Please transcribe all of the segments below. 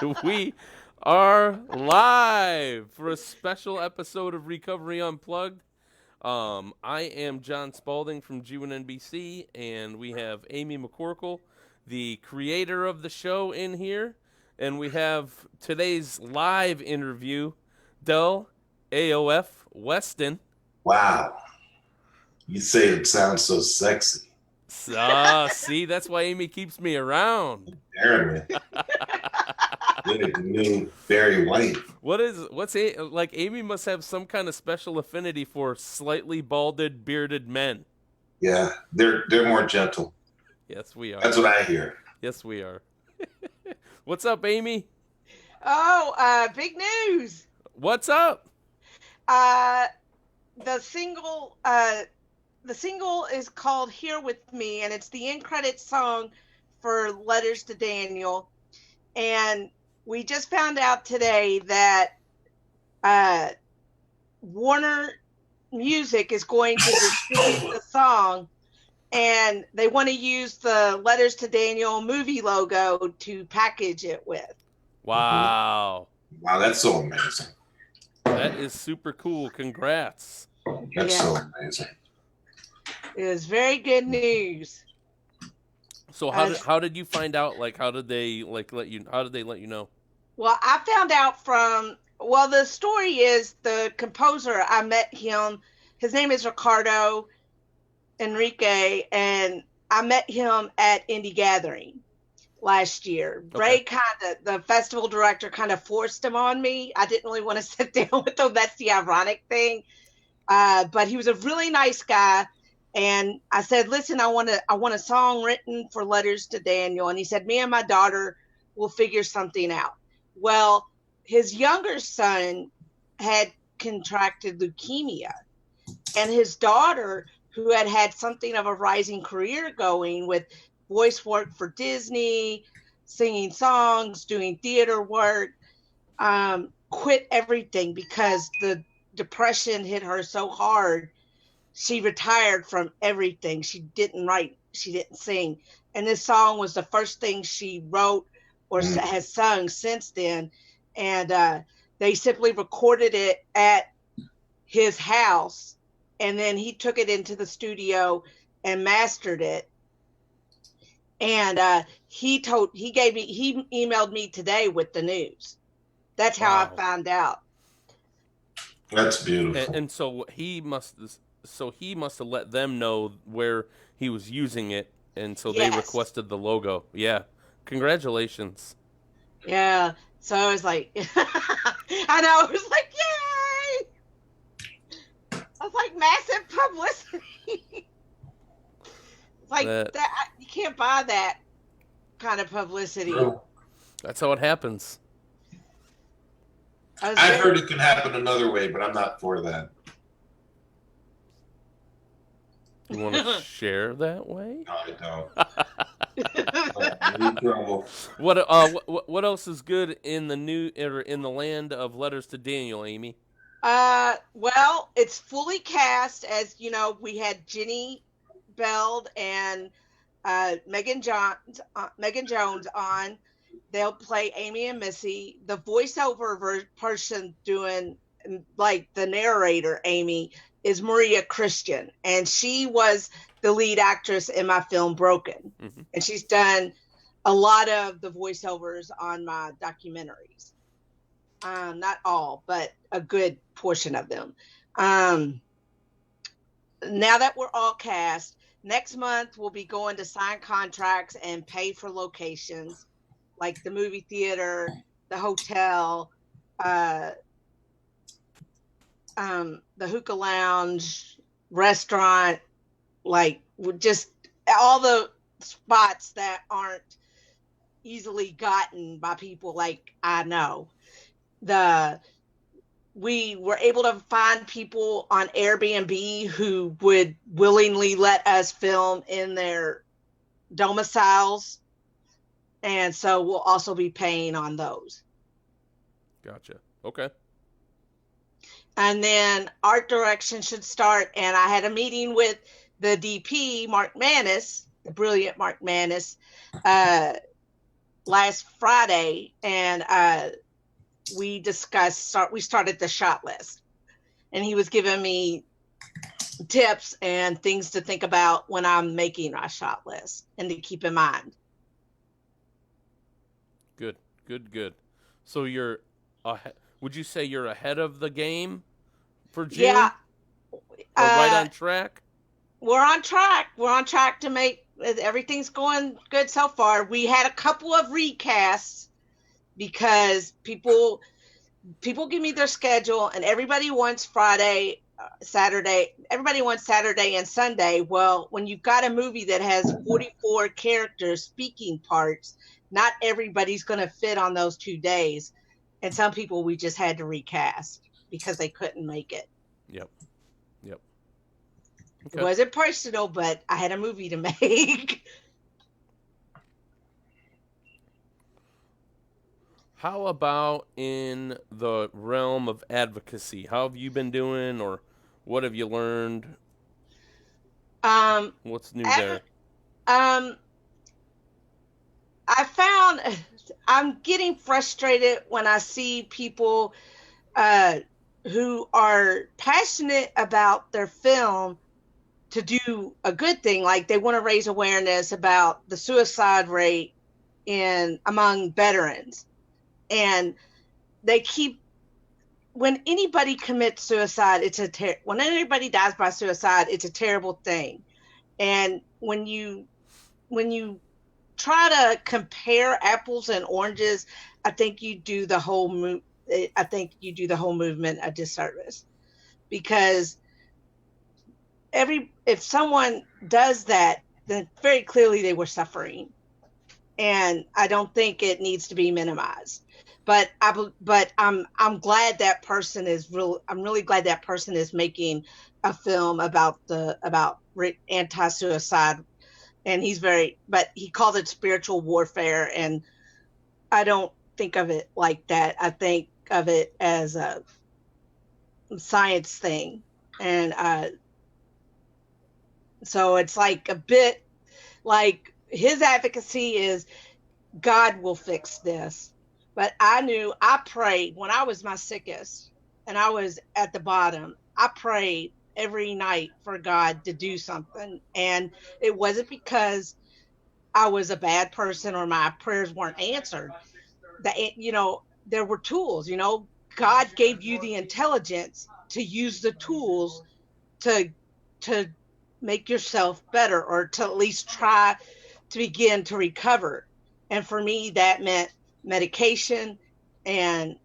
We are live for a special episode of Recovery Unplugged. I am John Spalding from G1NBC, and we have Amy McCorkle, the creator of the show, in here. And we have today's live interview, Del AOF Weston. Wow. You say it sounds so sexy. See, that's why Amy keeps me around. Apparently. The new Barry White. Like Amy must have some kind of special affinity for slightly balded, bearded men. Yeah, they're more gentle. Yes, we are. That's what I hear. Yes, we are. What's up, Amy? Oh, big news. What's up? The single is called Here With Me, and it's the end credits song for Letters to Daniel. And we just found out today that Warner Music is going to distribute the song, and they want to use the Letters to Daniel movie logo to package it with. Wow. Wow, that's so amazing. That is super cool. Congrats. That's so amazing. It was very good news. So how did you find out? Like, how did they let you know? Well, I found out the story is the composer, I met him. His name is Ricardo Enrique, and I met him at Indie Gathering last year. Okay. Ray the festival director, kind of forced him on me. I didn't really want to sit down with him. That's the ironic thing. But he was a really nice guy. And I said, listen, I want a song written for Letters to Daniel. And he said, me and my daughter will figure something out. Well, his younger son had contracted leukemia, and his daughter, who had something of a rising career going with voice work for Disney, singing songs, doing theater work, quit everything because the depression hit her so hard. She retired from everything. She didn't write, she didn't sing. And this song was the first thing she wrote or has sung since then. And they simply recorded it at his house. And then he took it into the studio and mastered it. And he emailed me today with the news. That's how I found out. That's beautiful. And so he must have let them know where he was using it, and so they requested the logo. Yeah. Congratulations. Yeah. So I was like, I know, it was like, yay! I was like, massive publicity. It's like that you can't buy that kind of publicity. That's how it happens. I've heard it can happen another way, but I'm not for that. You want to share that way? No, I don't. What else is good in the land of Letters to Daniel, Amy? Well, it's fully cast. As you know, we had Jenny Beld and Megan Jones on. They'll play Amy and Missy. The voiceover person doing, like, the narrator, Amy, is Maria Christian, and she was the lead actress in my film Broken. Mm-hmm. And she's done a lot of the voiceovers on my documentaries. Not all, but a good portion of them. Now that we're all cast, next month we'll be going to sign contracts and pay for locations, like the movie theater, the hotel, the hookah lounge, restaurant, like just all the spots that aren't easily gotten by people like I know. We were able to find people on Airbnb who would willingly let us film in their domiciles. And so we'll also be paying on those. Gotcha. Okay. And then art direction should start. And I had a meeting with the DP, Mark Manis, the brilliant Mark Manis, last Friday, and we started the shot list, and he was giving me tips and things to think about when I'm making my shot list and to keep in mind. Good. So would you say you're ahead of the game for June? Yeah. Or right on track? We're on track. We're on track to make everything's going good so far. We had a couple of recasts because people give me their schedule and everybody wants Friday, Saturday. Everybody wants Saturday and Sunday. Well, when you've got a movie that has 44 characters speaking parts, not everybody's going to fit on those 2 days. And some people we just had to recast because they couldn't make it. Yep. Okay. It wasn't personal, but I had a movie to make. How about in the realm of advocacy? How have you been doing, or what have you learned? What's new there? I found I'm getting frustrated when I see people who are passionate about their film to do a good thing, like they want to raise awareness about the suicide rate among veterans, and they keep, when anybody commits suicide, when anybody dies by suicide, it's a terrible thing. And when you try to compare apples and oranges, I think you do the whole movement a disservice, because if someone does that, then very clearly they were suffering, and I don't think it needs to be minimized. But I'm glad that person I'm really glad that person is making a film about anti-suicide, and but he called it spiritual warfare, and I don't think of it like that. I think of it as a science thing, and so it's like a bit like his advocacy is God will fix this. But I prayed when I was my sickest and I was at the bottom. I prayed every night for God to do something. And it wasn't because I was a bad person or my prayers weren't answered. There were tools, God gave you the intelligence to use the tools to make yourself better, or to at least try to begin to recover. And for me, that meant medication and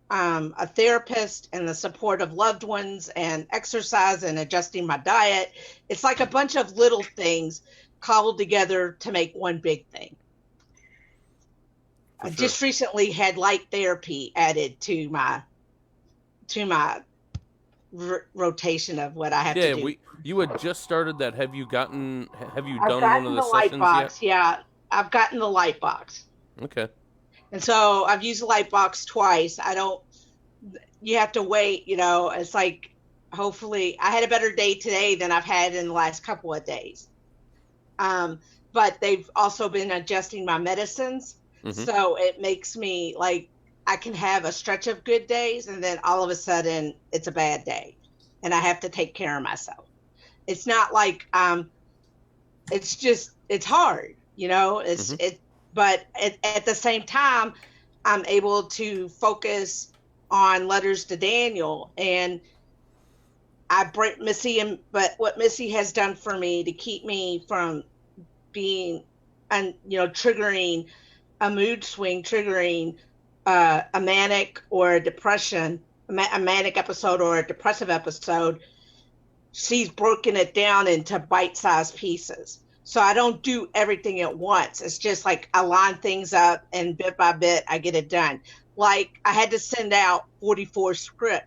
a therapist and the support of loved ones and exercise and adjusting my diet. It's like a bunch of little things cobbled together to make one big thing. I just recently had light therapy added to my rotation of what I have to do. You had just started that. Have you done one of the light sessions box yet? Yeah, I've gotten the light box. Okay. And so I've used the light box twice. You have to wait, it's like, hopefully I had a better day today than I've had in the last couple of days. But they've also been adjusting my medicines. Mm-hmm. So it makes me like, I can have a stretch of good days, and then all of a sudden it's a bad day and I have to take care of myself. It's not like, it's hard, mm-hmm. But at the same time, I'm able to focus on Letters to Daniel, and I break Missy, but what Missy has done for me to keep me from being, triggering a mood swing, triggering a manic or a depression, a manic episode or a depressive episode, she's broken it down into bite-sized pieces. So I don't do everything at once. It's just like I line things up, and bit by bit I get it done. Like I had to send out 44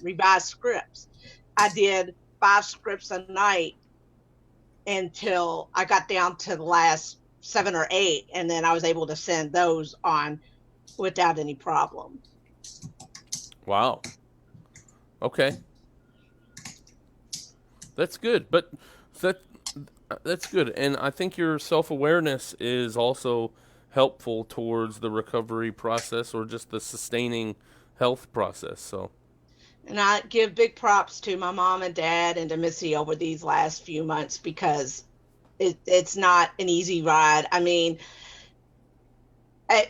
revised scripts. I did 5 scripts a night until I got down to the last 7 or 8, and then I was able to send those on without any problem. Wow. Okay. That's good, but that's good, and I think your self-awareness is also helpful towards the recovery process or just the sustaining health process. So, And I give big props to my mom and dad and to Missy over these last few months because it's not an easy ride. I mean,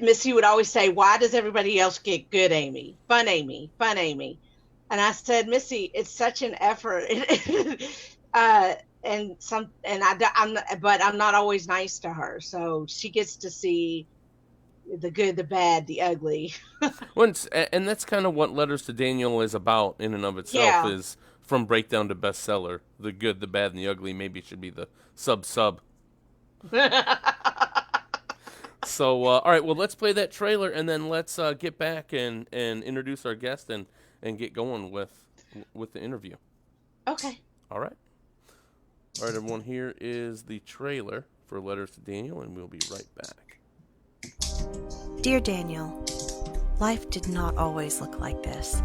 Missy would always say, "Why does everybody else get good, Amy? Fun, Amy, fun, Amy." And I said, "Missy, it's such an effort." But I'm not always nice to her, so she gets to see the good, the bad, the ugly. once and that's kind of what Letters to Daniel is about in and of itself, Yeah. is from breakdown to bestseller. The good, the bad, and the ugly maybe should be the sub. So, all right, well, let's play that trailer, and then let's get back and introduce our guest and get going with the interview. Okay. All right. All right, everyone, here is the trailer for Letters to Daniel, and we'll be right back. Dear Daniel, life did not always look like this.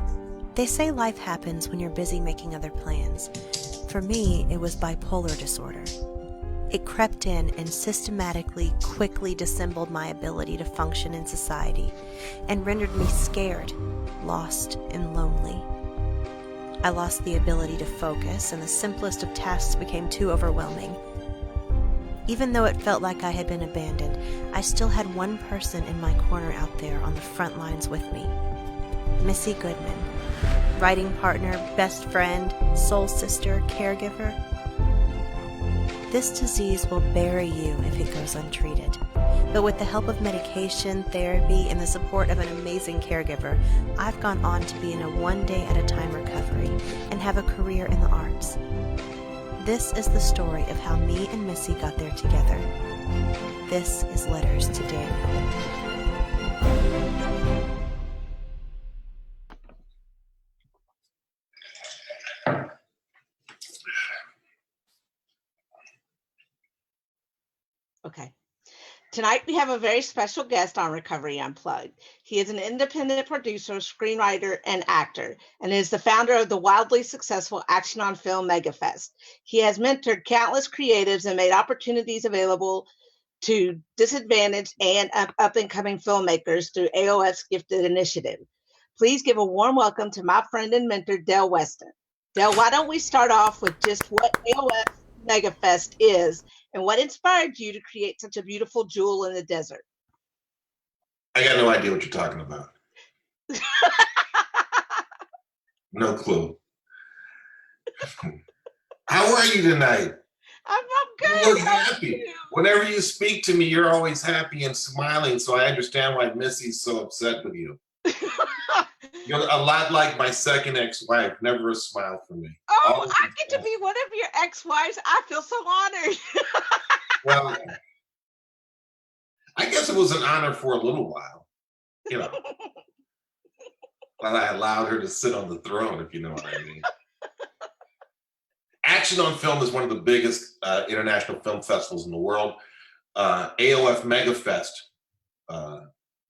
They say life happens when you're busy making other plans. For me, it was bipolar disorder. It crept in and systematically, quickly dissembled my ability to function in society and rendered me scared, lost, and lonely. I lost the ability to focus, and the simplest of tasks became too overwhelming. Even though it felt like I had been abandoned, I still had one person in my corner out there on the front lines with me. Missy Goodman, writing partner, best friend, soul sister, caregiver. This disease will bury you if it goes untreated. But with the help of medication, therapy, and the support of an amazing caregiver, I've gone on to be in a one-day-at-a-time recovery and have a career in the arts. This is the story of how me and Missy got there together. This is Letters to Daniel. Okay. Tonight we have a very special guest on Recovery Unplugged. He is an independent producer, screenwriter, and actor, and is the founder of the wildly successful Action on Film Megafest. He has mentored countless creatives and made opportunities available to disadvantaged and up-and-coming filmmakers through AOF's Gifted Initiative. Please give a warm welcome to my friend and mentor, Del Weston. Del, why don't we start off with just what AOF Megafest is and what inspired you to create such a beautiful jewel in the desert? I got no idea what you're talking about. No clue. How are you tonight? I'm good. You look happy. Whenever you speak to me, you're always happy and smiling, so I understand why Missy's so upset with you. You're a lot like my second ex-wife, never a smile for me. Oh, Always I get to be one of your ex-wives. I feel so honored. Well, I guess it was an honor for a little while, you know, while I allowed her to sit on the throne, if you know what I mean. Action on Film is one of the biggest international film festivals in the world. AOF Megafest,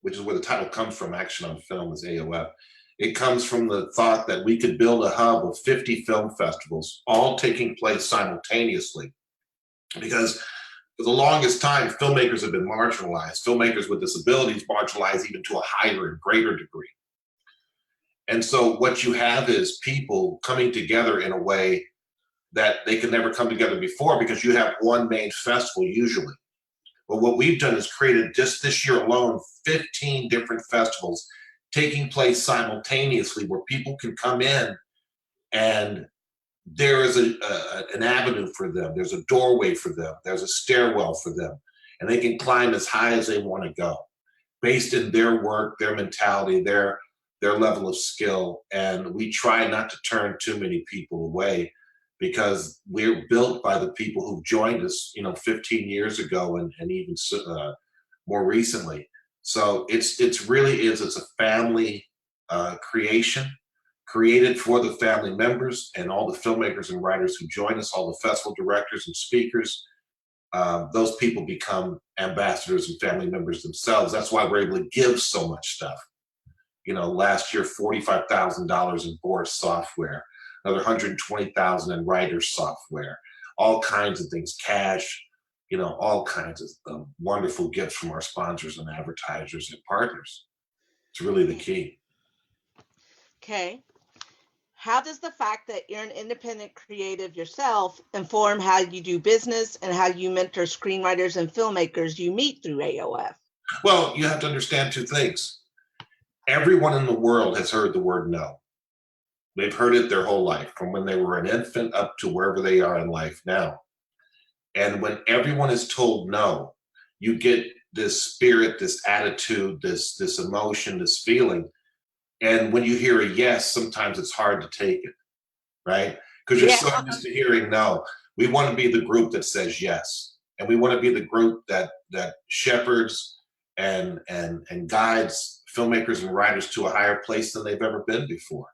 which is where the title comes from, Action on Film is AOF. It comes from the thought that we could build a hub of 50 film festivals, all taking place simultaneously. Because for the longest time, filmmakers have been marginalized. Filmmakers with disabilities marginalized even to a higher and greater degree. And so what you have is people coming together in a way that they could never come together before, because you have one main festival usually. But what we've done is created, just this year alone, 15 different festivals taking place simultaneously, where people can come in and there is an avenue for them. There's a doorway for them. There's a stairwell for them. And they can climb as high as they want to go based in their work, their mentality, their level of skill. And we try not to turn too many people away, because we're built by the people who joined us, 15 years ago and even more recently. So it's a family creation, created for the family members and all the filmmakers and writers who join us, all the festival directors and speakers. Those people become ambassadors and family members themselves. That's why we're able to give so much stuff. Last year, $45,000 in Boris software, another $120,000 in writer software, all kinds of things, cash, all kinds of wonderful gifts from our sponsors and advertisers and partners. It's really the key. Okay. How does the fact that you're an independent creative yourself inform how you do business and how you mentor screenwriters and filmmakers you meet through AOF? Well, you have to understand two things. Everyone in the world has heard the word no. They've heard it their whole life, from when they were an infant up to wherever they are in life now. And when everyone is told no, you get this spirit, this attitude, this emotion, this feeling. And when you hear a yes, sometimes it's hard to take it, right? Because you're so used to hearing no. We want to be the group that says yes. And we want to be the group that shepherds and guides filmmakers and writers to a higher place than they've ever been before.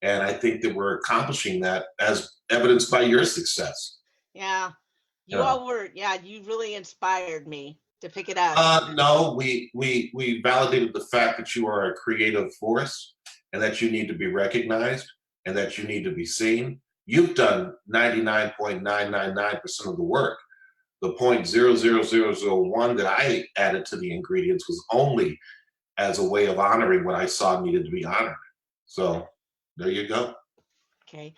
And I think that we're accomplishing that, as evidenced by your success. Yeah. You really inspired me to pick it up. No, we validated the fact that you are a creative force and that you need to be recognized and that you need to be seen. You've done 99.999% of the work. The 0.00001 that I added to the ingredients was only as a way of honoring what I saw needed to be honored. So there you go. Okay.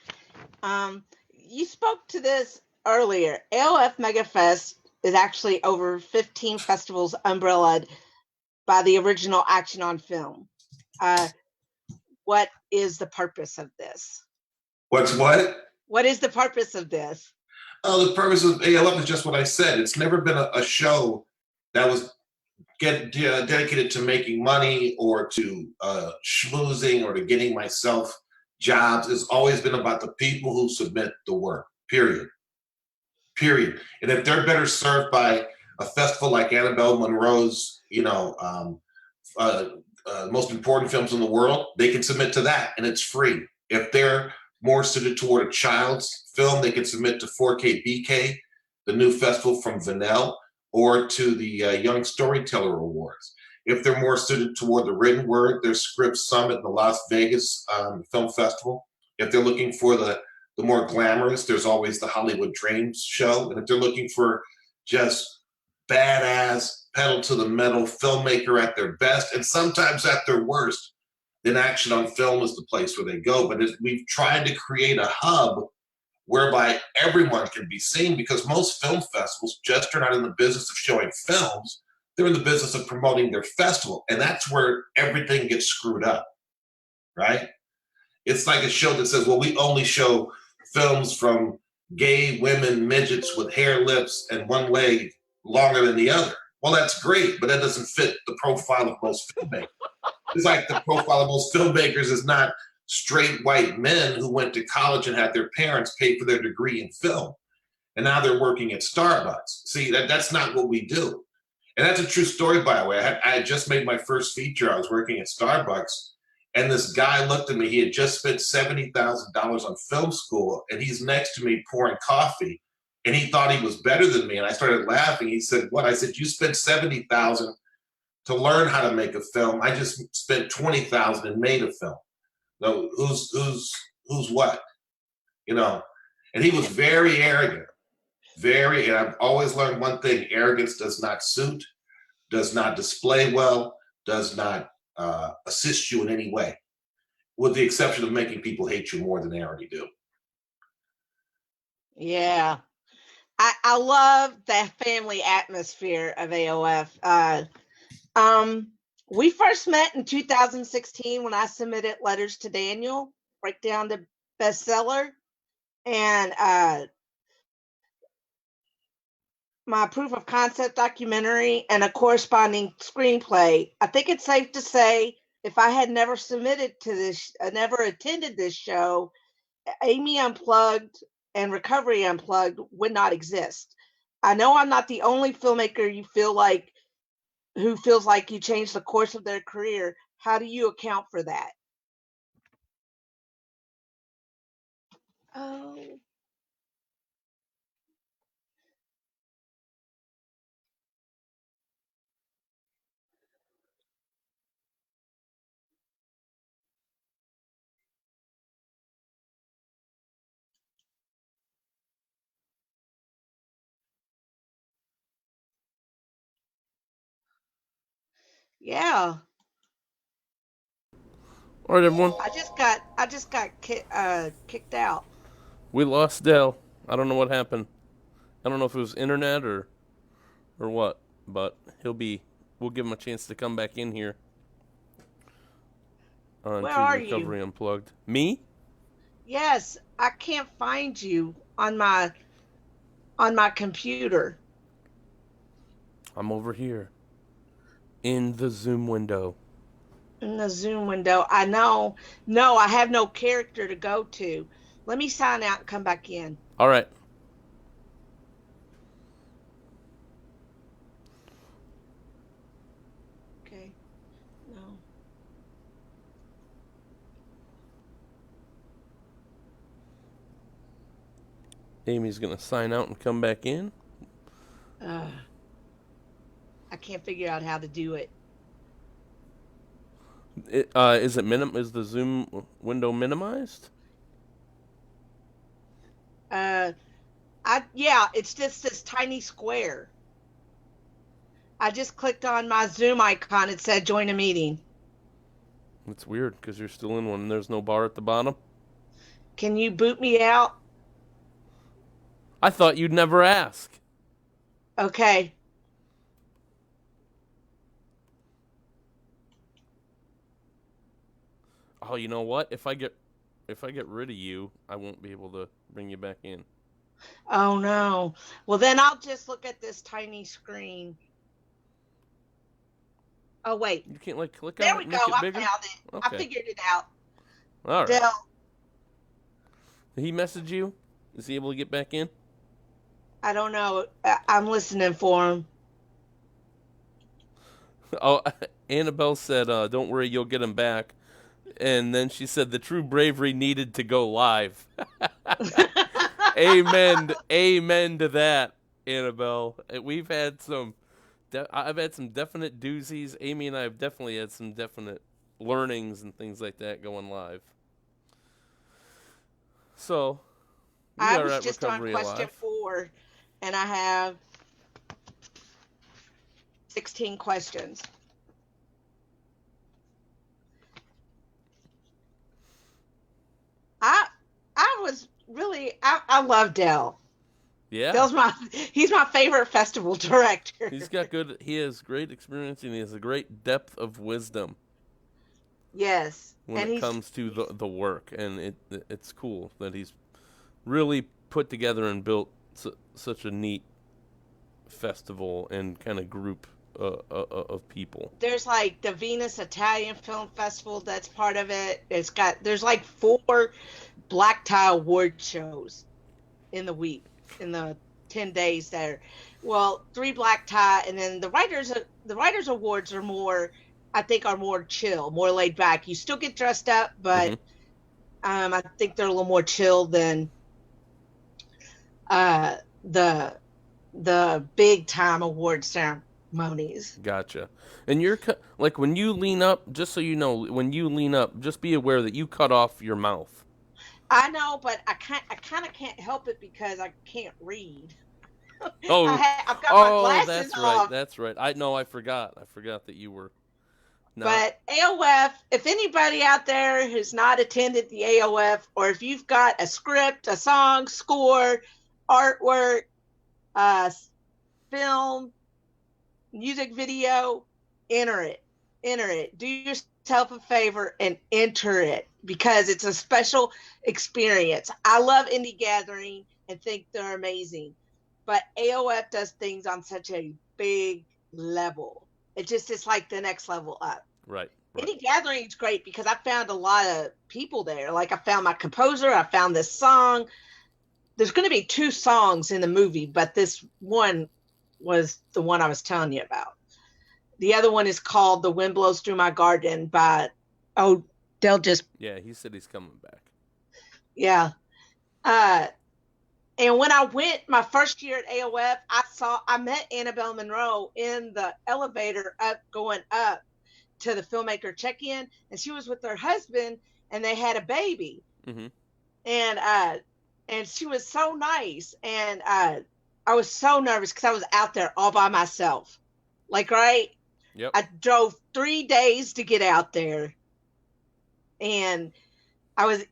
You spoke to this earlier. AOF Megafest is actually over 15 festivals umbrellaed by the original Action on Film. What is the purpose of this? What's what? What is the purpose of this? Oh, the purpose of AOF is just what I said. It's never been a show that was dedicated to making money or to schmoozing or to getting myself jobs. It's always been about the people who submit the work, period. And if they're better served by a festival like Annabelle Monroe's, most important films in the world, they can submit to that and it's free. If they're more suited toward a child's film, they can submit to 4K BK, the new festival from Vanel, or to the Young Storyteller Awards. If they're more suited toward the written word, there's Script Summit in the Las Vegas Film Festival. If they're looking for the more glamorous, there's always the Hollywood Dreams show. And if they're looking for just badass, pedal to the metal filmmaker at their best, and sometimes at their worst, then Action on Film is the place where they go. But we've tried to create a hub whereby everyone can be seen, because most film festivals just are not in the business of showing films. They're in the business of promoting their festival. And that's where everything gets screwed up, right? It's like a show that says, well, we only show films from gay women, midgets with hair lips and one leg longer than the other. Well, that's great, but that doesn't fit the profile of most filmmakers. It's like the profile of most filmmakers is not straight white men who went to college and had their parents pay for their degree in film. And now they're working at Starbucks. See, that's not what we do. And that's a true story, by the way. I had just made my first feature. I was working at Starbucks. And this guy looked at me. He had just spent $70,000 on film school, and he's next to me pouring coffee. And he thought he was better than me. And I started laughing. He said, "What?" I said, "You spent $70,000 to learn how to make a film. I just spent $20,000 and made a film. No, who's what? And he was very arrogant. And I've always learned one thing: arrogance does not suit, does not display well, does not assist you in any way, with the exception of making people hate you more than they already do. Yeah. I love the family atmosphere of AOF. We first met in 2016 when I submitted Letters to Daniel, breakdown to bestseller, and my proof of concept documentary and a corresponding screenplay. I think it's safe to say, if I had never submitted to this, never attended this show, Amy Unplugged and Recovery Unplugged would not exist. I know I'm not the only filmmaker who feels like you changed the course of their career. How do you account for that? Oh. Yeah. All right, everyone. I just got kicked out. We lost Dell. I don't know what happened. I don't know if it was internet or what, but we'll give him a chance to come back in here on Where to are you? Recovery Unplugged. Me? Yes, I can't find you on my computer. I'm over here in the Zoom window. In the Zoom window. I know. No, I have no character to go to. Let me sign out and come back in. All right. Okay. No. Amy's going to sign out and come back in. I can't figure out how to do it. Is the Zoom window minimized? Yeah, it's just this tiny square. I just clicked on my Zoom icon. It said join a meeting. It's weird because you're still in one and there's no bar at the bottom. Can you boot me out? I thought you'd never ask. Okay. Oh, you know what? If I get rid of you, I won't be able to bring you back in. Oh no. Well, then I'll just look at this tiny screen. Oh wait. You can't click there on it. it There and we go. make it I bigger? found it. Okay. I figured it out. All right. Dell. Did he message you? Is he able to get back in? I don't know. I'm listening for him. Oh, Annabelle said, "Don't worry, you'll get him back." And then she said, "The true bravery needed to go live." Amen. Amen to that, Annabelle. We've had some. I've had some definite doozies. Amy and I have definitely had some definite learnings and things like that going live. So, I was just on question alive. 4, and I have 16 questions. I love Dell. Yeah. He's my favorite festival director. He has great experience and he has a great depth of wisdom. Yes. When it comes to the work, and it's cool that he's really put together and built such a neat festival and kind of group of people. There's like the Venus Italian Film Festival that's part of it. There's like 4 black tie award shows in the week, in the 10 days there. Well, 3 black tie, and then the writers awards are more, I think, are more chill, more laid back. You still get dressed up, but I think they're a little more chill than the big time award ceremonies. Gotcha. And you're like, when you lean up, just so you know, when you lean up, just be aware that you cut off your mouth. I know, but I kind of can't help it because I can't read. Oh, I've got my glasses that's off. right. That's right. I forgot that you were. But AOF, if anybody out there who's not attended the AOF, or if you've got a script, a song, score, artwork, film, music video, enter it. Do yourself a favor and enter it, because it's a special experience. I love Indie Gathering and think they're amazing, but AOF does things on such a big level. It's like the next level up. Right. Indie Gathering is great because I found a lot of people there. Like, I found my composer, I found this song. There's going to be 2 songs in the movie, but this one was the one I was telling you about. The other one is called The Wind Blows Through My Garden by, Dell just... Yeah, he said he's coming back. Yeah. And when I went my first year at AOF, I met Annabelle Monroe in the elevator going up to the filmmaker check-in, and she was with her husband, and they had a baby. Mm-hmm. And she was so nice, and I was so nervous because I was out there all by myself, like, right. Yep. I drove 3 days to get out there. And I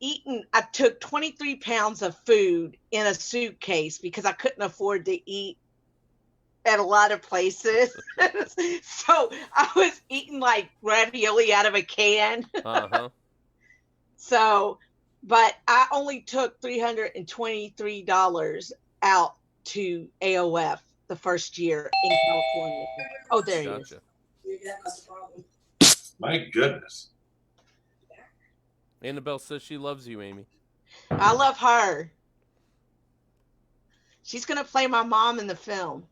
took 23 pounds of food in a suitcase because I couldn't afford to eat at a lot of places. So I was eating like ravioli out of a can. Uh-huh. So, but I only took $323 out to AOF the first year in California. Oh, there he is. My goodness. Annabelle says she loves you, Amy. I love her. She's going to play my mom in the film.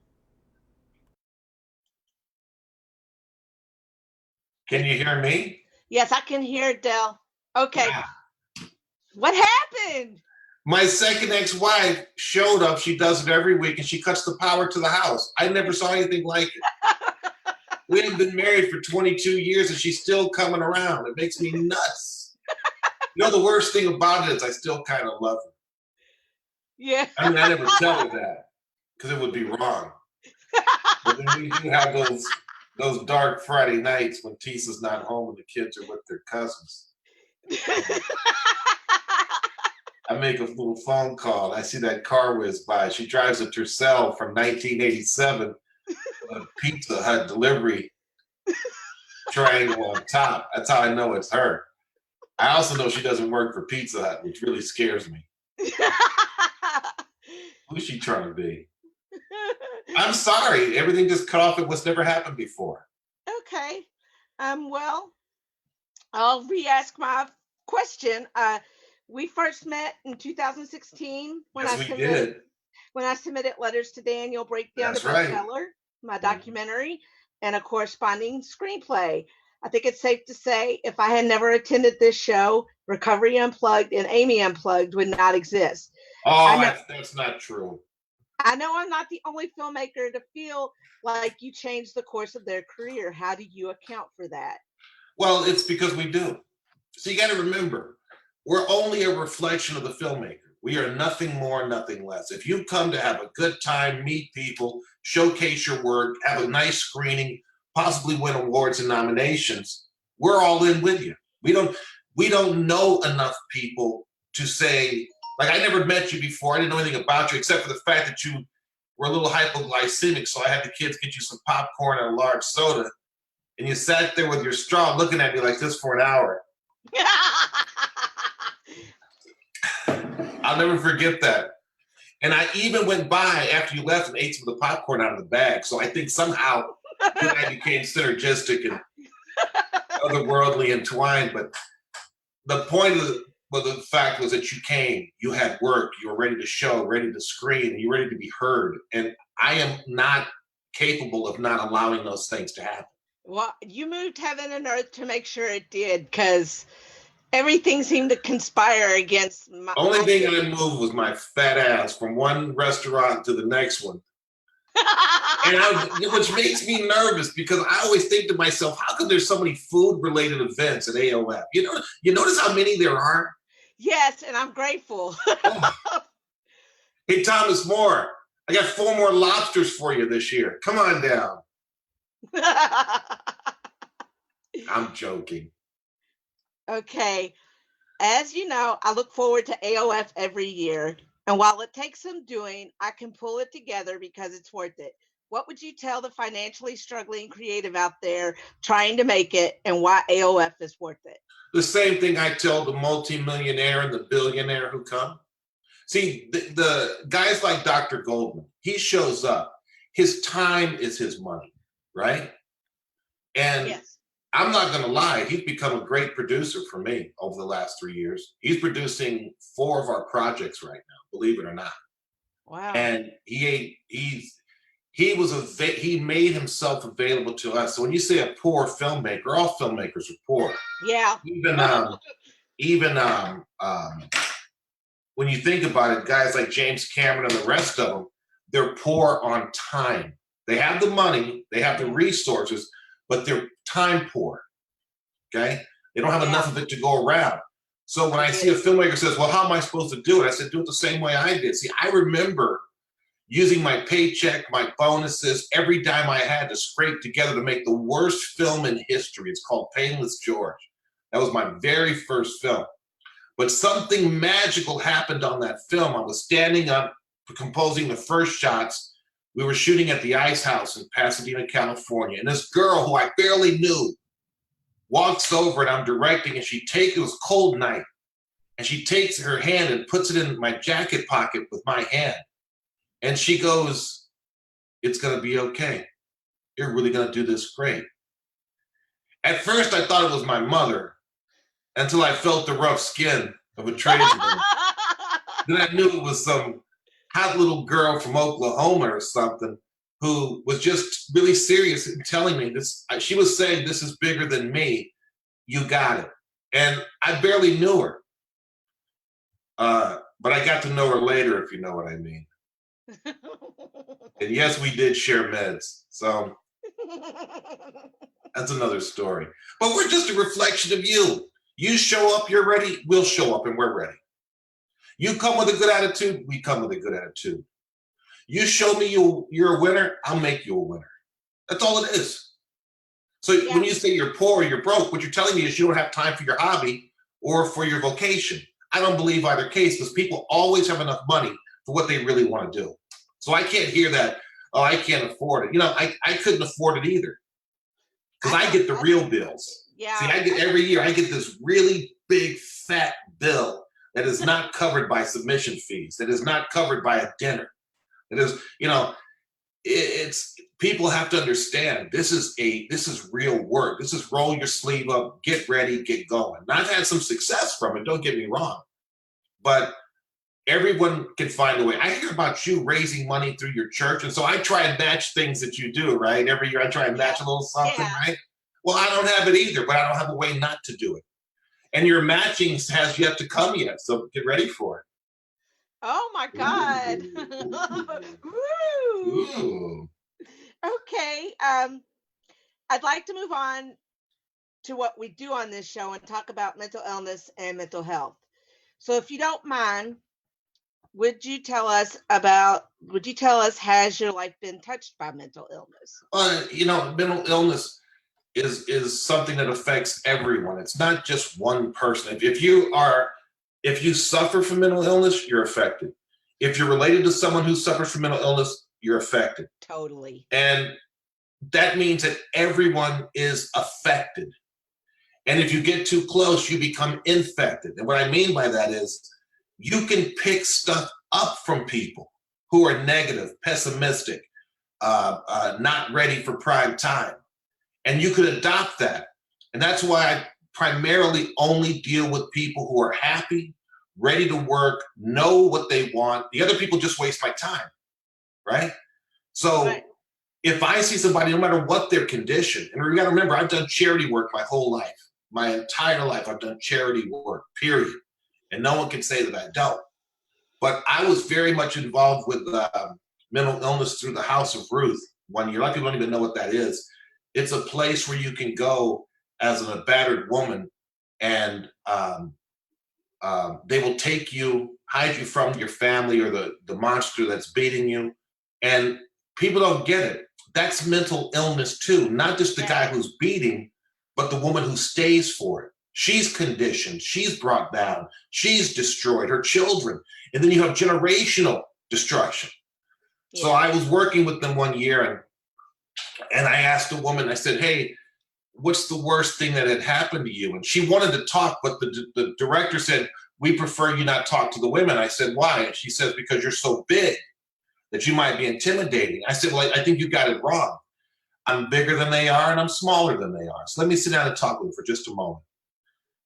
Can you hear me? Yes, I can hear Del. Okay. Wow. What happened? My second ex-wife showed up. She does it every week, and she cuts the power to the house. I never saw anything like it. We have been married for 22 years, and she's still coming around. It makes me nuts. You know, the worst thing about it is I still kind of love her. Yeah. I mean, I never tell her that because it would be wrong. But then we do have those dark Friday nights when Tisa's not home and the kids are with their cousins. I make a little phone call. I see that car whiz by. She drives a Tercel from 1987 with a Pizza Hut delivery triangle on top. That's how I know it's her. I also know she doesn't work for Pizza Hut, which really scares me. Who's she trying to be? I'm sorry. Everything just cut off at what's never happened before. Okay. Well, I'll re-ask my question. We first met in 2016 when I submitted Letters to Daniel, Breakdown That's to right. Bestseller, my documentary, and a corresponding screenplay. I think it's safe to say if I had never attended this show, Recovery Unplugged and Amy Unplugged would not exist. Oh, that's not true. I know I'm not the only filmmaker to feel like you changed the course of their career. How do you account for that? Well, it's because we do. So you got to remember, we're only a reflection of the filmmaker. We are nothing more, nothing less. If you come to have a good time, meet people, showcase your work, have a nice screening, possibly win awards and nominations, we're all in with you. We don't know enough people to say, like, I never met you before. I didn't know anything about you except for the fact that you were a little hypoglycemic. So I had the kids get you some popcorn and a large soda. And you sat there with your straw looking at me like this for an hour. I'll never forget that. And I even went by after you left and ate some of the popcorn out of the bag. So I think somehow you and I became synergistic and otherworldly entwined. But the point of the fact was that you came, you had work, you were ready to show, ready to screen, and you're ready to be heard. And I am not capable of not allowing those things to happen. Well, you moved heaven and earth to make sure it did, because everything seemed to conspire against my... Only thing I moved was my fat ass from one restaurant to the next one. Which makes me nervous because I always think to myself, how come there's so many food-related events at AOF? You notice how many there are? Yes, and I'm grateful. Hey, Thomas Moore, I got 4 more lobsters for you this year. Come on down. I'm joking. Okay. As you know, I look forward to AOF every year. And while it takes some doing, I can pull it together because it's worth it. What would you tell the financially struggling creative out there trying to make it and why AOF is worth it? The same thing I tell the multimillionaire and the billionaire who come. See, the guys like Dr. Goldman, he shows up. His time is his money, right? And yes. I'm not going to lie, he's become a great producer for me over the last 3 years. He's producing 4 of our projects right now, believe it or not. Wow. And he made himself available to us. So when you say a poor filmmaker, all filmmakers are poor. Yeah. Even when you think about it, guys like James Cameron and the rest of them, they're poor on time. They have the money, they have the resources, but they're time poor. Okay? They don't have enough of it to go around. So when I see a filmmaker says, well, how am I supposed to do it? I said, do it the same way I did. See, I remember using my paycheck, my bonuses, every dime I had to scrape together to make the worst film in history. It's called Painless George. That was my very first film. But something magical happened on that film. I was standing up, composing the first shots. We were shooting at the Ice House in Pasadena, California. And this girl who I barely knew walks over and I'm directing, and it was a cold night. And she takes her hand and puts it in my jacket pocket with my hand. And she goes, "It's going to be okay. You're really going to do this great." At first, I thought it was my mother until I felt the rough skin of a tradesman. Then I knew it was some hot little girl from Oklahoma or something who was just really serious in telling me this. She was saying, "This is bigger than me. You got it." And I barely knew her. But I got to know her later, if you know what I mean. And yes, we did share meds. So that's another story. But we're just a reflection of you. You show up, you're ready, we'll show up and we're ready. You come with a good attitude, we come with a good attitude. You show me you're a winner, I'll make you a winner. That's all it is. So when you say you're poor or you're broke, what you're telling me is you don't have time for your hobby or for your vocation. I don't believe either case, because people always have enough money for what they really want to do. So I can't hear that, "Oh, I can't afford it." You know, I couldn't afford it either, because I get the real bills. Yeah. See, every year I get this really big fat bill that is not covered by submission fees, that is not covered by a dinner. It is, it's people have to understand this is real work. This is roll your sleeve up, get ready, get going. And I've had some success from it, don't get me wrong. But everyone can find a way. I hear about you raising money through your church, and so I try and match things that you do, right? Every year I try and match a little something, right? Well, I don't have it either, but I don't have a way not to do it. And your matching has yet to come yet, so get ready for it. Oh my God. Woo. Ooh. Okay. I'd like to move on to what we do on this show and talk about mental illness and mental health. So if you don't mind, would you tell us, has your life been touched by mental illness? Mental illness is something that affects everyone. It's not just one person. If you suffer from mental illness, you're affected. If you're related to someone who suffers from mental illness, you're affected. Totally. And that means that everyone is affected. And if you get too close, you become infected. And what I mean by that is you can pick stuff up from people who are negative, pessimistic, not ready for prime time. And you could adopt that. And that's why I primarily only deal with people who are happy, ready to work, know what they want. The other people just waste my time, right? So if I see somebody, no matter what their condition, and you gotta remember, I've done charity work my whole life. My entire life, I've done charity work, period. And no one can say that I don't. But I was very much involved with mental illness through the House of Ruth one year. A lot of people don't even know what that is. It's a place where you can go as a battered woman, and they will take you, hide you from your family or the monster that's beating you. And people don't get it. That's mental illness too, not just the guy who's beating, but the woman who stays for it. She's conditioned, she's brought down, she's destroyed, her children. And then you have generational destruction. Yeah. So I was working with them one year, and I asked a woman, I said, "Hey, what's the worst thing that had happened to you?" And she wanted to talk, but the director said, "We prefer you not talk to the women." I said, "Why?" And she says, "Because you're so big that you might be intimidating." I said, "Well, I think you got it wrong. I'm bigger than they are, and I'm smaller than they are. So let me sit down and talk with them for just a moment."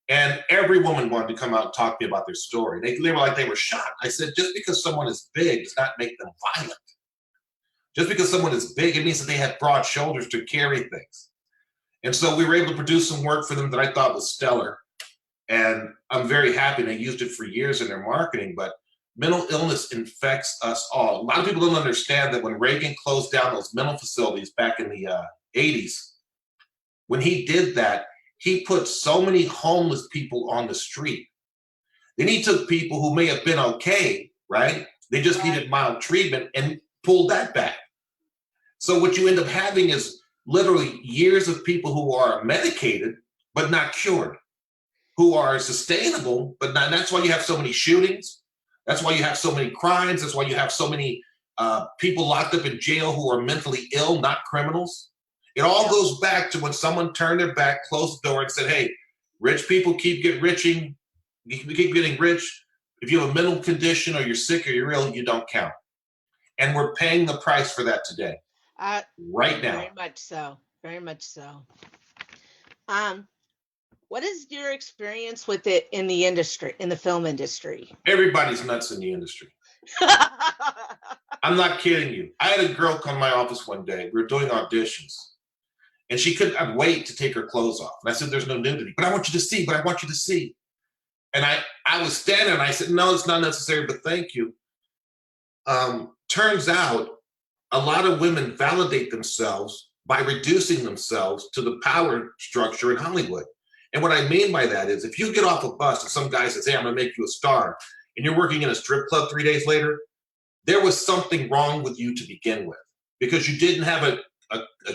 And every woman wanted to come out and talk to me about their story. They were shocked. I said, just because someone is big does not make them violent. Just because someone is big, it means that they have broad shoulders to carry things. And so we were able to produce some work for them that I thought was stellar. And I'm very happy they used it for years in their marketing. But mental illness infects us all. A lot of people don't understand that when Reagan closed down those mental facilities back in the 80s, when he did that, he put so many homeless people on the street. Then he took people who may have been okay, right? They just needed mild treatment, and pulled that back. So what you end up having is literally years of people who are medicated, but not cured, who are sustainable, but not. That's why you have so many shootings. That's why you have so many crimes. That's why you have so many people locked up in jail who are mentally ill, not criminals. It all goes back to when someone turned their back, closed the door, and said, "Hey, rich people keep getting rich. If you have a mental condition or you're sick or you're ill, you don't count." And we're paying the price for that today, right now. Very much so. Very much so. What is your experience with it in the industry, in the film industry? Everybody's nuts in the industry. I'm not kidding you. I had a girl come to my office one day. We were doing auditions, and she couldn't wait to take her clothes off. And I said, "There's no nudity, but I want you to see, but I want you to see." And I was standing there and I said, "No, it's not necessary, but thank you." Turns out a lot of women validate themselves by reducing themselves to the power structure in Hollywood. And what I mean by that is if you get off a bus and some guy says, "Hey, I'm gonna make you a star," and you're working in a strip club 3 days later, there was something wrong with you to begin with because you didn't have a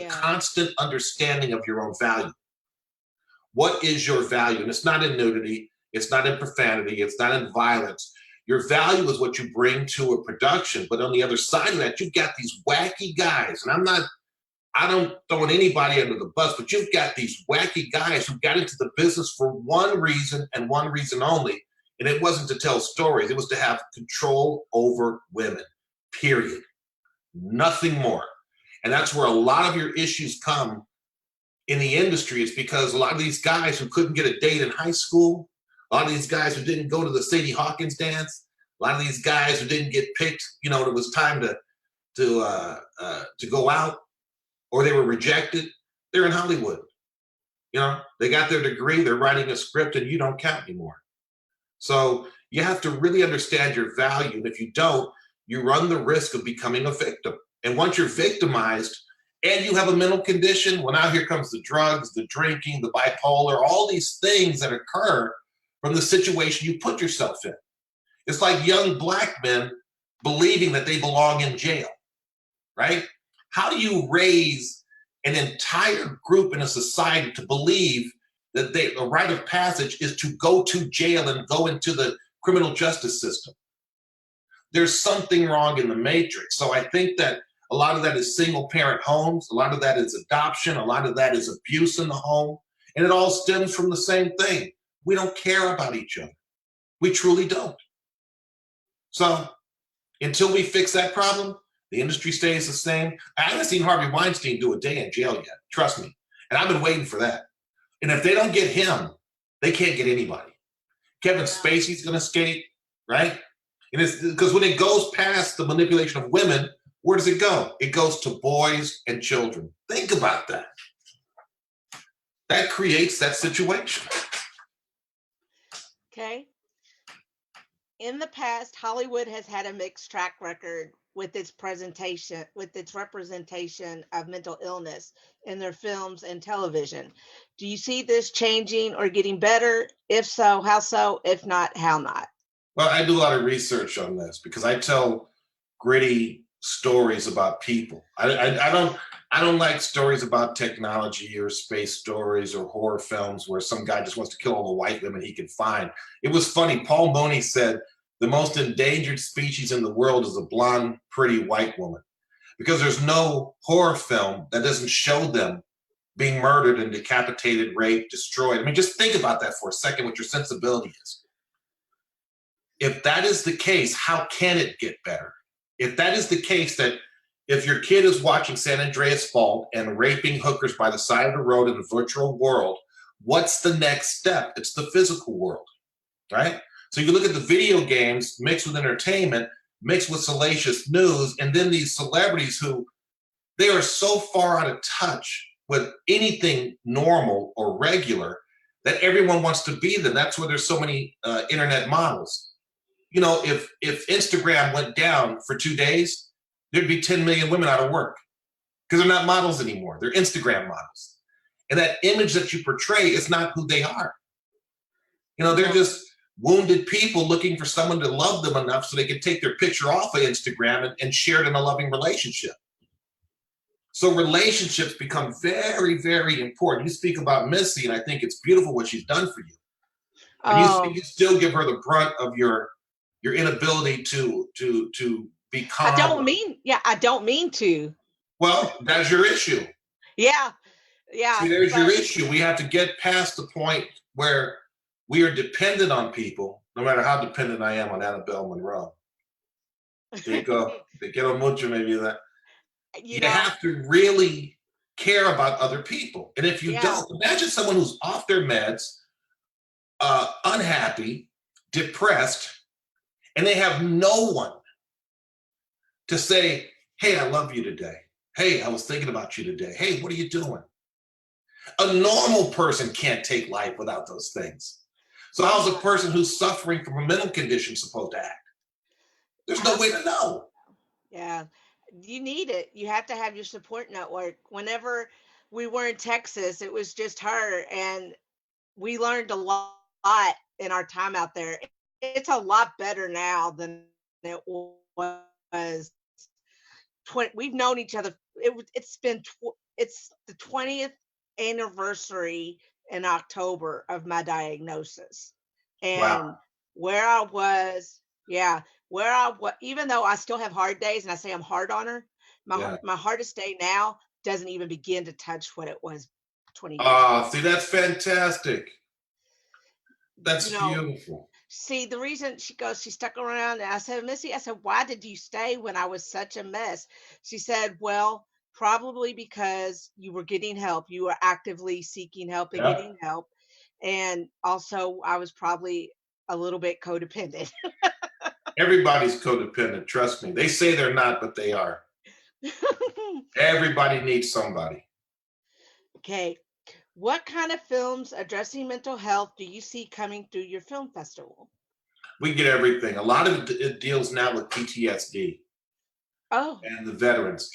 constant understanding of your own value. What is your value? And it's not in nudity, it's not in profanity, it's not in violence. Your value is what you bring to a production. But on the other side of that, you've got these wacky guys. And I don't throw anybody under the bus, but you've got these wacky guys who got into the business for one reason and one reason only. And it wasn't to tell stories. It was to have control over women, period. Nothing more. And that's where a lot of your issues come in the industry, is because a lot of these guys who couldn't get a date in high school, a lot of these guys who didn't go to the Sadie Hawkins dance, a lot of these guys who didn't get picked, it was time to go out, or they were rejected, they're in Hollywood. They got their degree, they're writing a script, and you don't count anymore. So you have to really understand your value. And if you don't, you run the risk of becoming a victim. And once you're victimized and you have a mental condition, well, now here comes the drugs, the drinking, the bipolar, all these things that occur from the situation you put yourself in. It's like young Black men believing that they belong in jail, right? How do you raise an entire group in a society to believe that the rite of passage is to go to jail and go into the criminal justice system? There's something wrong in the matrix. So I think that a lot of that is single parent homes. A lot of that is adoption. A lot of that is abuse in the home. And it all stems from the same thing. We don't care about each other. We truly don't. So until we fix that problem, the industry stays the same. I haven't seen Harvey Weinstein do a day in jail yet. Trust me. And I've been waiting for that. And if they don't get him, they can't get anybody. Kevin Spacey's going to skate, right? And it's because when it goes past the manipulation of women, where does it go? It goes to boys and children. Think about that. That creates that situation. Okay. In the past, Hollywood has had a mixed track record with its representation of mental illness in their films and television. Do you see this changing or getting better? If so, how so? If not, how not? Well, I do a lot of research on this because I tell gritty stories about people. I don't like stories about technology or space stories or horror films where some guy just wants to kill all the white women he can find. It was funny. Paul Mooney said the most endangered species in the world is a blonde, pretty white woman, because there's no horror film that doesn't show them being murdered and decapitated, raped, destroyed. I mean, just think about that for a second, what your sensibility is. If that is the case, how can it get better? If that is the case, that if your kid is watching San Andreas Fault and raping hookers by the side of the road in the virtual world, what's the next step? It's the physical world, right? So you look at the video games mixed with entertainment, mixed with salacious news, and then these celebrities who, they are so far out of touch with anything normal or regular that everyone wants to be them. That's why there's so many internet models. If Instagram went down for 2 days, there'd be 10 million women out of work because they're not models anymore. They're Instagram models. And that image that you portray is not who they are. They're just wounded people looking for someone to love them enough so they can take their picture off of Instagram and share it in a loving relationship. So relationships become very, very important. You speak about Missy, and I think it's beautiful what she's done for you. And you still give her the brunt of your inability to be calm. I don't mean to. Well, that's your issue. Yeah. See, there's your issue. We have to get past the point where we are dependent on people, no matter how dependent I am on Annabelle Monroe. Te quiero mucho, maybe that. You have to really care about other people. And if you don't, imagine someone who's off their meds, unhappy, depressed, and they have no one to say, hey, I love you today. Hey, I was thinking about you today. Hey, what are you doing? A normal person can't take life without those things. So how's a person who's suffering from a mental condition supposed to act? There's no way to know. Yeah, you need it. You have to have your support network. Whenever we were in Texas, it was just her, and we learned a lot in our time out there. It's a lot better now than it was. We've known each other. It's the 20th anniversary in October of my diagnosis, and where I was, even though I still have hard days, and I say I'm hard on her, my hardest day now doesn't even begin to touch what it was 20 years ago. See, that's fantastic. That's beautiful. See, the reason she stuck around, and I said, Missy, why did you stay when I was such a mess? She said, well, probably because you were getting help. You were actively seeking help and getting help. And also I was probably a little bit codependent. Everybody's codependent, trust me. They say they're not, but they are. Everybody needs somebody. Okay. What kind of films addressing mental health do you see coming through your film festival? We get everything. A lot of it deals now with PTSD. Oh. And the veterans.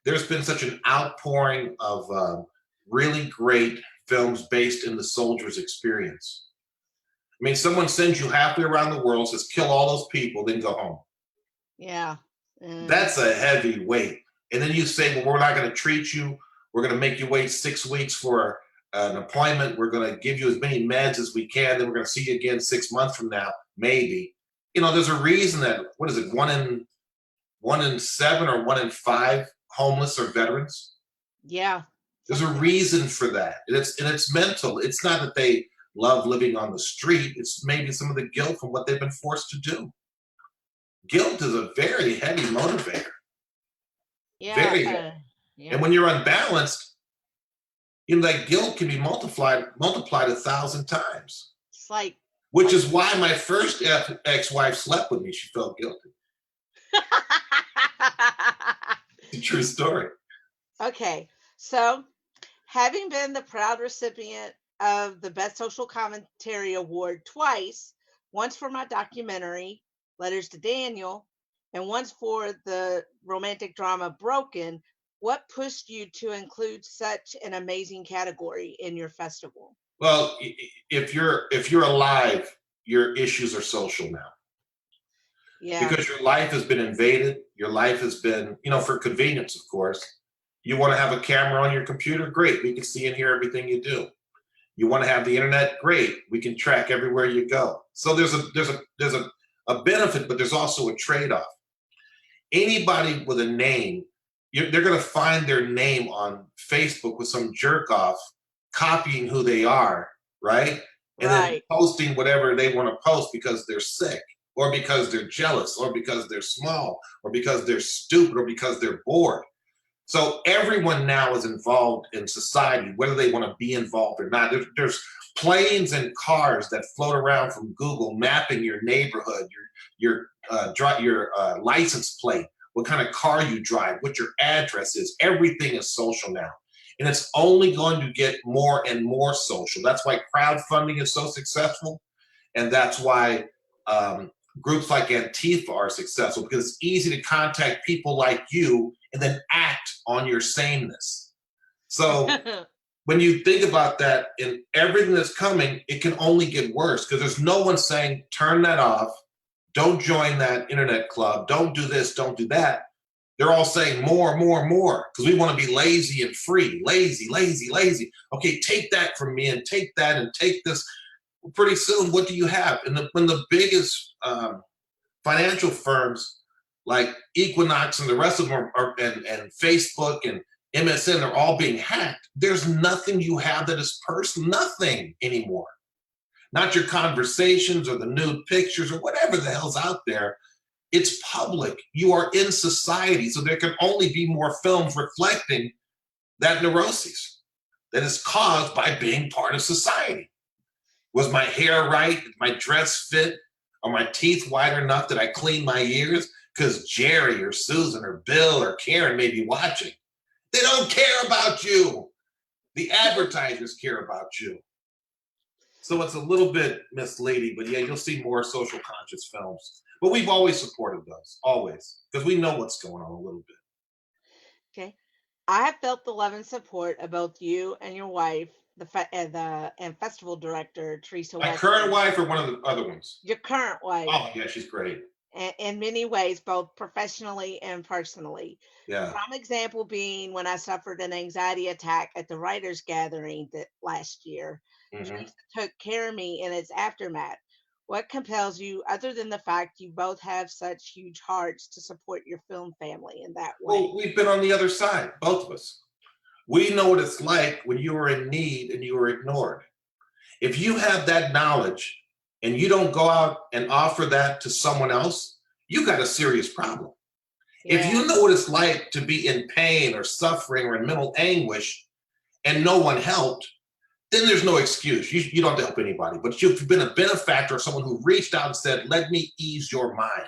There's been such an outpouring of really great films based in the soldier's experience. I mean, someone sends you halfway around the world, says, kill all those people, then go home. Yeah. That's a heavy weight. And then you say, well, we're not going to treat you. We're going to make you wait 6 weeks for an appointment. We're going to give you as many meds as we can. Then we're going to see you again 6 months from now, maybe. There's a reason that, what is it, 1 in 7 or 1 in 5 homeless are veterans. Yeah. There's a reason for that. And it's mental. It's not that they love living on the street. It's maybe some of the guilt from what they've been forced to do. Guilt is a very heavy motivator. Yeah. Very heavy. Yeah. And when you're unbalanced, that guilt can be multiplied 1,000 times. It's like, which is why my first ex-wife slept with me. She felt guilty. It's a true story. Okay, so having been the proud recipient of the Best Social Commentary Award twice, once for my documentary, Letters to Daniel, and once for the romantic drama Broken, what pushed you to include such an amazing category in your festival? Well, if you're alive, your issues are social now. Yeah. Because your life has been invaded. Your life has been, for convenience, of course. You want to have a camera on your computer? Great. We can see and hear everything you do. You want to have the internet? Great. We can track everywhere you go. So there's a benefit, but there's also a trade-off. Anybody with a name, they're going to find their name on Facebook with some jerk off copying who they are, right? And then posting whatever they want to post because they're sick, or because they're jealous, or because they're small, or because they're stupid, or because they're bored. So everyone now is involved in society, whether they want to be involved or not. There's planes and cars that float around from Google mapping your neighborhood, your license plate, what kind of car you drive, what your address is. Everything is social now. And it's only going to get more and more social. That's why crowdfunding is so successful. And that's why groups like Antifa are successful, because it's easy to contact people like you and then act on your sameness. So when you think about that and everything that's coming, it can only get worse because there's no one saying, turn that off, don't join that internet club, don't do this, don't do that. They're all saying more, more, more because we want to be lazy and free. Lazy, lazy, lazy. Okay, take that from me and take that and take this. Pretty soon, what do you have? And when the biggest financial firms like Equinox and the rest of them and Facebook and MSN are all being hacked, there's nothing you have that is personal, nothing anymore. Not your conversations or the nude pictures or whatever the hell's out there. It's public. You are in society. So there can only be more films reflecting that neuroses that is caused by being part of society. Was my hair right? Did my dress fit? Are my teeth white enough? Did I clean my ears? Because Jerry or Susan or Bill or Karen may be watching. They don't care about you. The advertisers care about you. So it's a little bit misleading, but yeah, you'll see more social conscious films. But we've always supported those, always, because we know what's going on a little bit. Okay. I have felt the love and support of both you and your wife, and festival director, Teresa My Weston. current wife or one of the other ones? Your current wife. Oh, yeah, she's great. In many ways, both professionally and personally. Yeah. Prime example being when I suffered an anxiety attack at the writers' gathering last year. Teresa took care of me in its aftermath. What compels you, other than the fact you both have such huge hearts, to support your film family in that way? Well, we've been on the other side, both of us. We know what it's like when you are in need and you are ignored. If you have that knowledge and you don't go out and offer that to someone else, you got a serious problem. Yeah. If you know what it's like to be in pain or suffering or in mental anguish and no one helped, then there's no excuse. You don't have to help anybody. But you've been a benefactor or someone who reached out and said, let me ease your mind.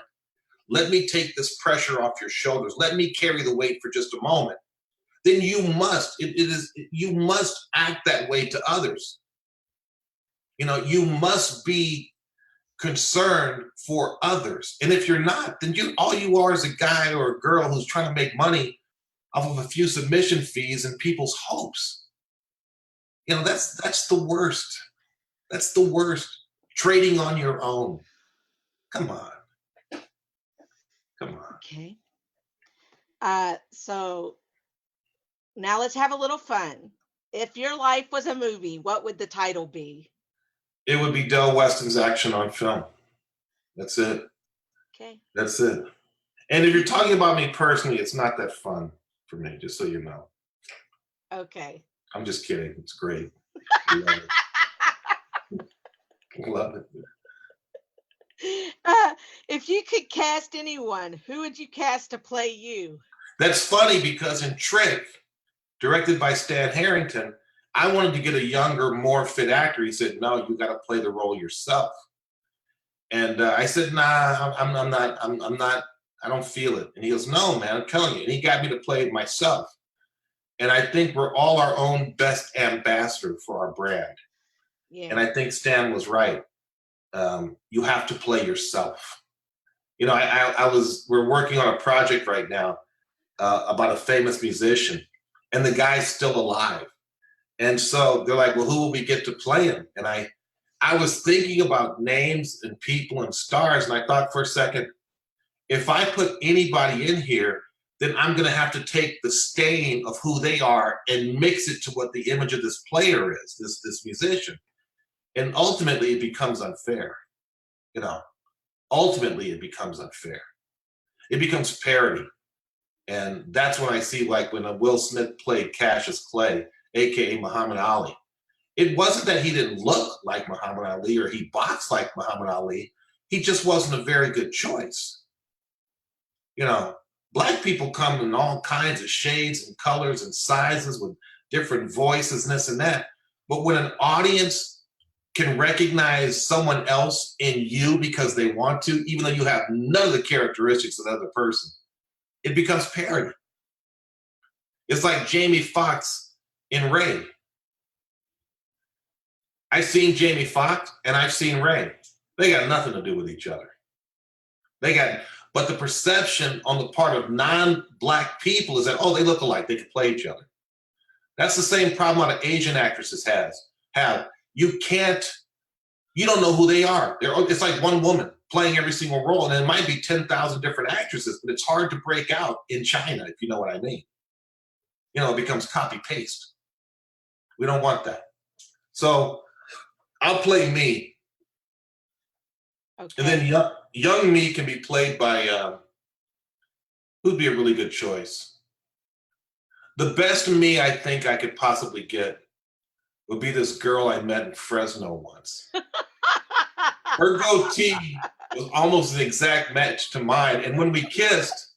Let me take this pressure off your shoulders. Let me carry the weight for just a moment. Then you must, you must act that way to others. You know, you must be concerned for others. And if you're not, then all you are is a guy or a girl who's trying to make money off of a few submission fees and people's hopes. You know, that's the worst. That's the worst. Trading on your own. Come on. Come on. Okay. So now let's have a little fun. If your life was a movie, what would the title be? It would be Del Weston's Action on Film. That's it. Okay. That's it. And if you're talking about me personally, it's not that fun for me, just so you know. Okay. I'm just kidding. It's great. Love it. Love it. If you could cast anyone, who would you cast to play you? That's funny because in Trick, directed by Stan Harrington, I wanted to get a younger, more fit actor. He said, no, you got to play the role yourself. And I said, nah, I'm not, I don't feel it. And he goes, no, man, I'm telling you. And he got me to play it myself. And I think we're all our own best ambassador for our brand. Yeah. And I think Stan was right. You have to play yourself. You know, we're working on a project right now about a famous musician, and the guy's still alive. And so they're like, well, who will we get to play him? And I was thinking about names and people and stars, and I thought for a second, if I put anybody in here, then I'm going to have to take the stain of who they are and mix it to what the image of this player is, this musician. And ultimately, it becomes unfair. You know, ultimately, it becomes unfair. It becomes parody. And that's when I see, like, when Will Smith played Cassius Clay, a.k.a. Muhammad Ali. It wasn't that he didn't look like Muhammad Ali or he boxed like Muhammad Ali. He just wasn't a very good choice. You know, Black people come in all kinds of shades and colors and sizes with different voices and this and that. But when an audience can recognize someone else in you because they want to, even though you have none of the characteristics of the other person, it becomes parody. It's like Jamie Foxx in Ray. I've seen Jamie Foxx and I've seen Ray. They got nothing to do with each other. But the perception on the part of non-Black people is that, oh, they look alike, they can play each other. That's the same problem a lot of Asian actresses have. You don't know who they are. It's like one woman playing every single role, and it might be 10,000 different actresses, but it's hard to break out in China, if you know what I mean. It becomes copy paste. We don't want that. So I'll play me. Okay. And then young me can be played by who'd be a really good choice. The best me I think I could possibly get would be this girl I met in Fresno once. Her goatee was almost an exact match to mine. And when we kissed,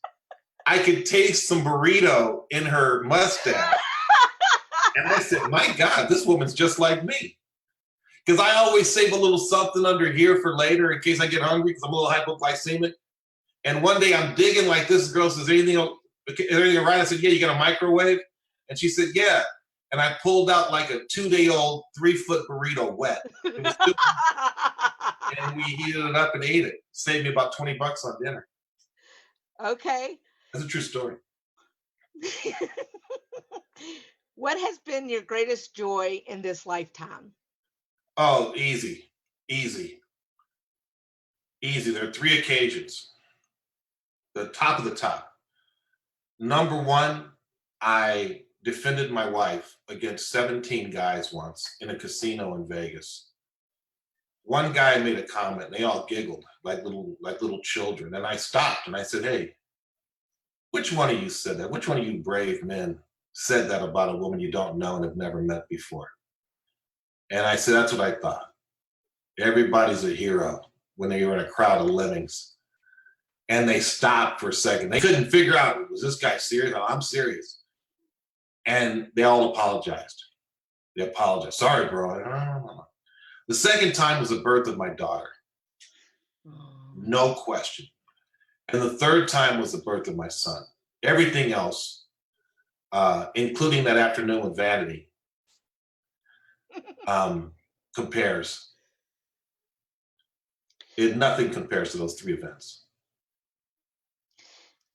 I could taste some burrito in her mustache. And I said, my God, this woman's just like me. Because I always save a little something under here for later in case I get hungry because I'm a little hypoglycemic. And one day I'm digging like this girl says, is everything right? I said, yeah, you got a microwave? And she said, yeah. And I pulled out like a 2-day-old 3-foot burrito wet. It was and we heated it up and ate it. Saved me about $20 on dinner. Okay. That's a true story. What has been your greatest joy in this lifetime? Oh, easy. There are 3 occasions. The top of the top. Number 1, I defended my wife against 17 guys once in a casino in Vegas. One guy made a comment, and they all giggled like little children. And I stopped and I said, hey, which one of you said that? Which one of you brave men said that about a woman you don't know and have never met before? And I said, that's what I thought. Everybody's a hero when they were in a crowd of lemmings. And they stopped for a second. They couldn't figure out, was this guy serious? No, I'm serious. And they all apologized. They apologized. Sorry, bro. No. The second time was the birth of my daughter. No question. And the third time was the birth of my son. Everything else, including that afternoon with Vanity, compares. Nothing compares to those 3 events.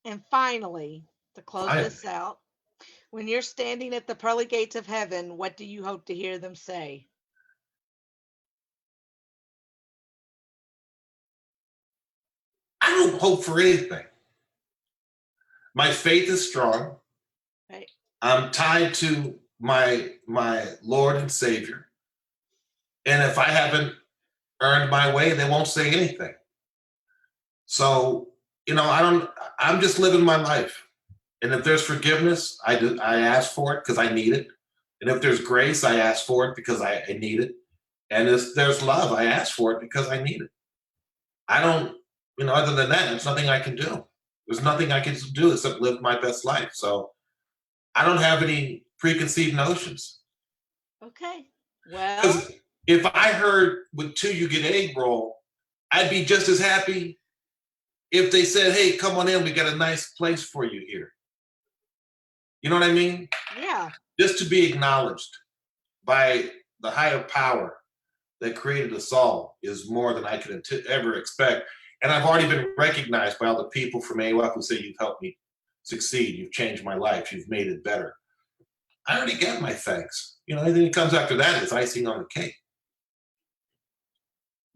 And finally, to close this out, when you're standing at the pearly gates of heaven, what do you hope to hear them say? I don't hope for anything. My faith is strong. Right. I'm tied to my Lord and Savior. And if I haven't earned my way, they won't say anything. So, I'm just living my life. And if there's forgiveness, I ask for it because I need it. And if there's grace, I ask for it because I need it. And if there's love, I ask for it because I need it. I don't, other than that, there's nothing I can do. There's nothing I can do except live my best life. So I don't have any preconceived notions. Okay. Well, if I heard with 2 you get egg roll, I'd be just as happy if they said, hey, come on in, we got a nice place for you here. You know what I mean? Yeah. Just to be acknowledged by the higher power that created us all is more than I could ever expect. And I've already been recognized by all the people from AOF who say, you've helped me succeed. You've changed my life. You've made it better. I already get my thanks. Anything that comes after that is icing on the cake.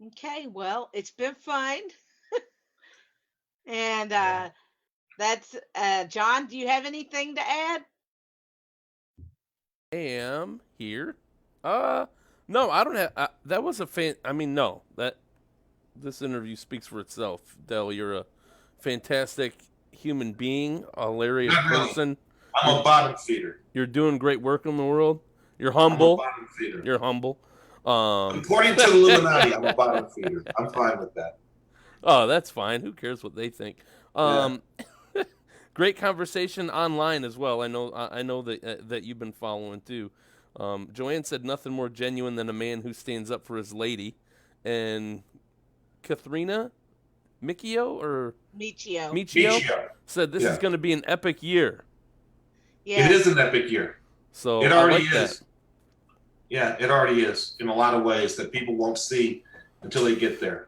Okay. Well, it's been fun. And that's John, do you have anything to add? I am here. No, I don't have. That was a fan. I mean, no, this interview speaks for itself. Del, you're a fantastic human being, a hilarious person. I'm a bottom feeder. You're doing great work in the world. You're humble. I'm a bottom feeder. You're humble. According to the Illuminati, I'm a bottom feeder. I'm fine with that. Oh, that's fine. Who cares what they think? Great conversation online as well. I know that you've been following too. Joanne said nothing more genuine than a man who stands up for his lady, and Katharina Michio said this is going to be an epic year. Yeah, it is an epic year. So it already is. That. Yeah, it already is in a lot of ways that people won't see until they get there.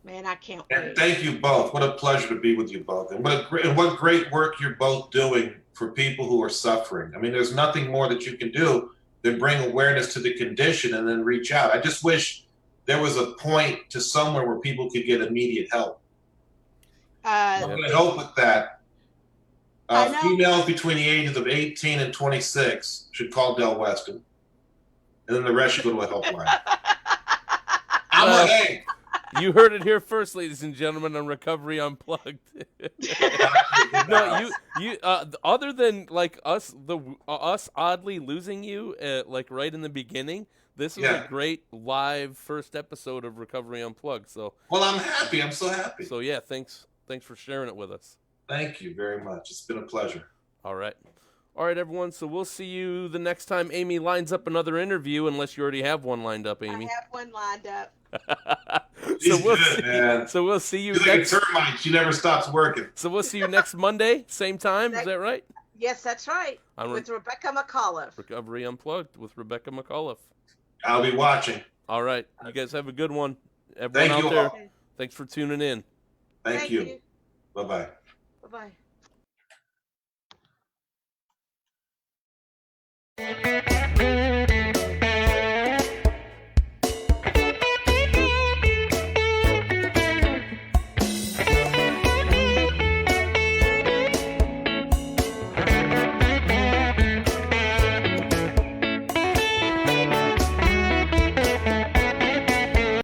Man, I can't and wait. Thank you both. What a pleasure to be with you both. And what great work you're both doing for people who are suffering. I mean, there's nothing more that you can do than bring awareness to the condition and then reach out. I just wish there was a point to somewhere where people could get immediate help. I'm going to help with that. Females between the ages of 18 and 26 should call Del Weston, and then the rest should go to a helpline. Hey. You heard it here first, ladies and gentlemen, on Recovery Unplugged. No, you other than like us oddly losing you like right in the beginning, this was a great live first episode of Recovery Unplugged. So well, I'm happy. I'm so happy. So yeah, thanks for sharing it with us. Thank you very much. It's been a pleasure. All right, everyone. So we'll see you the next time Amy lines up another interview, unless you already have one lined up, Amy. I have one lined up. So we'll see you next. Like a termite, she never stops working. So we'll see you next Monday, same time. Is that right? Yes, that's right. With Rebecca McAuliffe. Recovery Unplugged with Rebecca McAuliffe. I'll be watching. All right, you guys have a good one. Everyone out there, thanks for tuning in. Thank you. Bye-bye. Bye-bye.